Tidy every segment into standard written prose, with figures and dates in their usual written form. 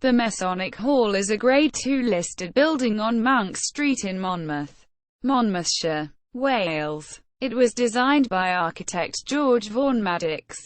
The Masonic Hall is a Grade II listed building on Monk Street in Monmouth, Monmouthshire, Wales. It was designed by architect George Vaughan Maddox.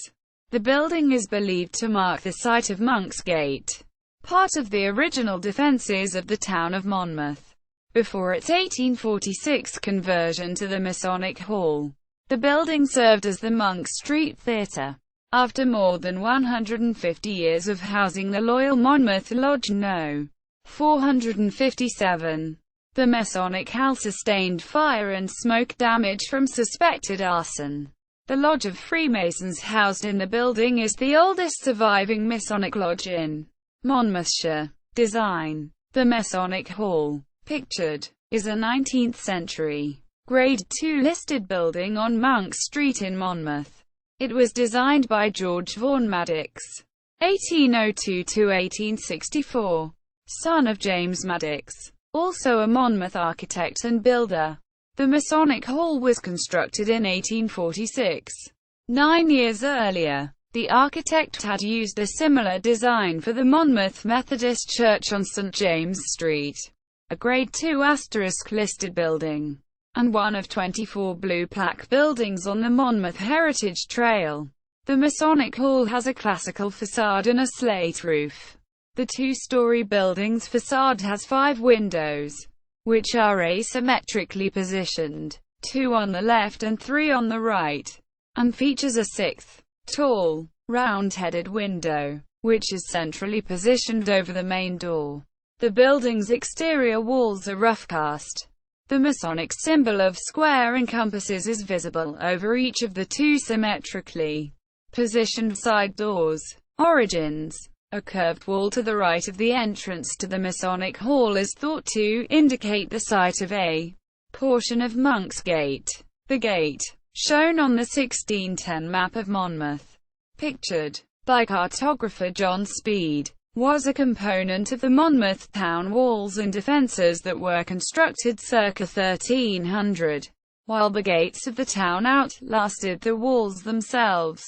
The building is believed to mark the site of Monk's Gate, part of the original defences of the town of Monmouth, before its 1846 conversion to the Masonic Hall. The building served as the Monk Street Theatre. After more than 150 years of housing the Loyal Monmouth Lodge No. 457, the Masonic Hall sustained fire and smoke damage from suspected arson. The Lodge of Freemasons housed in the building is the oldest surviving Masonic lodge in Monmouthshire. Design. The Masonic Hall, pictured, is a 19th-century, Grade II listed building on Monk Street in Monmouth. It was designed by George Vaughan Maddox, 1802–1864, son of James Maddox, also a Monmouth architect and builder. The Masonic Hall was constructed in 1846. 9 years earlier, the architect had used a similar design for the Monmouth Methodist Church on St. James Street, a Grade II listed building, and one of 24 blue plaque buildings on the Monmouth Heritage Trail. The Masonic Hall has a classical facade and a slate roof. The two-story building's facade has 5 windows, which are asymmetrically positioned, 2 on the left and 3 on the right, and features a 6th, tall, round-headed window, which is centrally positioned over the main door. The building's exterior walls are rough-cast. The Masonic symbol of square and compasses is visible over each of the 2 symmetrically positioned side doors. Origins. A curved wall to the right of the entrance to the Masonic Hall is thought to indicate the site of a portion of Monk's Gate. The gate, shown on the 1610 map of Monmouth, pictured by cartographer John Speed, was a component of the Monmouth town walls and defences that were constructed circa 1300, while the gates of the town outlasted the walls themselves.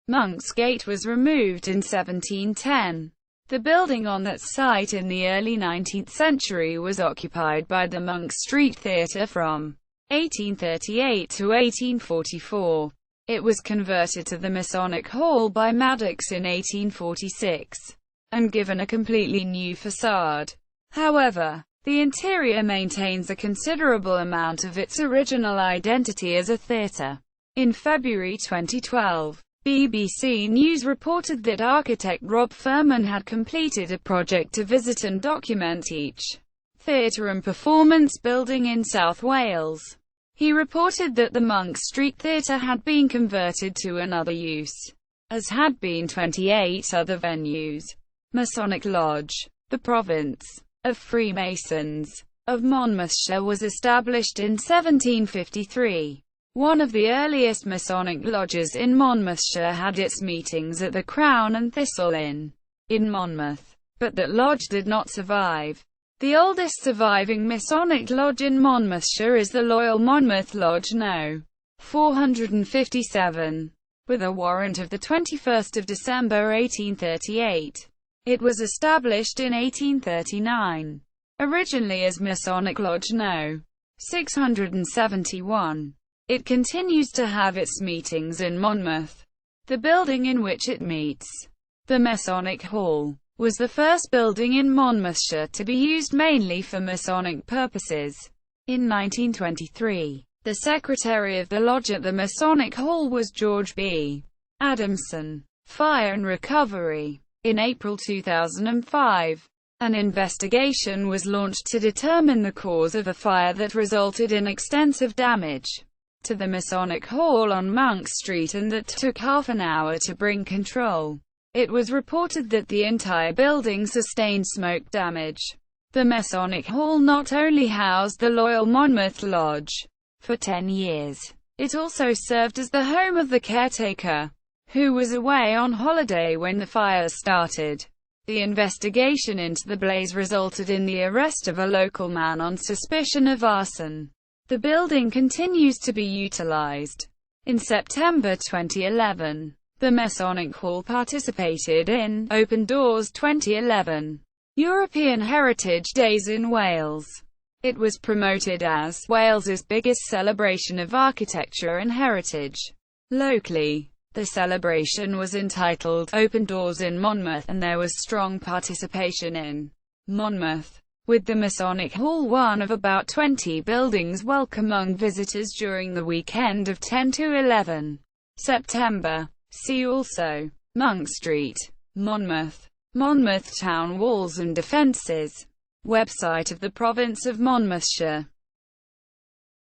Monk's Gate was removed in 1710. The building on that site in the early 19th century was occupied by the Monk Street Theatre from 1838 to 1844. It was converted to the Masonic Hall by Maddox in 1846. And given a completely new facade. However, the interior maintains a considerable amount of its original identity as a theatre. In February 2012, BBC News reported that architect Rob Furman had completed a project to visit and document each theatre and performance building in South Wales. He reported that the Monk Street Theatre had been converted to another use, as had been 28 other venues. Masonic Lodge, the province of Freemasons of Monmouthshire, was established in 1753. One of the earliest Masonic lodges in Monmouthshire had its meetings at the Crown and Thistle Inn in Monmouth, but that lodge did not survive. The oldest surviving Masonic lodge in Monmouthshire is the Loyal Monmouth Lodge No. 457, with a warrant of 21 December 1838. It was established in 1839, originally as Masonic Lodge No. 671. It continues to have its meetings in Monmouth. The building in which it meets, the Masonic Hall, was the first building in Monmouthshire to be used mainly for Masonic purposes. In 1923, the secretary of the lodge at the Masonic Hall was George B. Adamson. Fire and recovery. In April 2005, an investigation was launched to determine the cause of a fire that resulted in extensive damage to the Masonic Hall on Monk Street and that took half an hour to bring control. It was reported that the entire building sustained smoke damage. The Masonic Hall not only housed the Loyal Monmouth Lodge for 10 years, it also served as the home of the caretaker, who was away on holiday when the fire started. The investigation into the blaze resulted in the arrest of a local man on suspicion of arson. The building continues to be utilized. In September 2011, the Masonic Hall participated in Open Doors 2011, European Heritage Days in Wales. It was promoted as Wales's biggest celebration of architecture and heritage. Locally, the celebration was entitled Open Doors in Monmouth, and there was strong participation in Monmouth, with the Masonic Hall one of about 20 buildings welcoming visitors during the weekend of 10 to 11 September. See also Monk Street, Monmouth, Monmouth Town Walls and Defences. Website of the Province of Monmouthshire.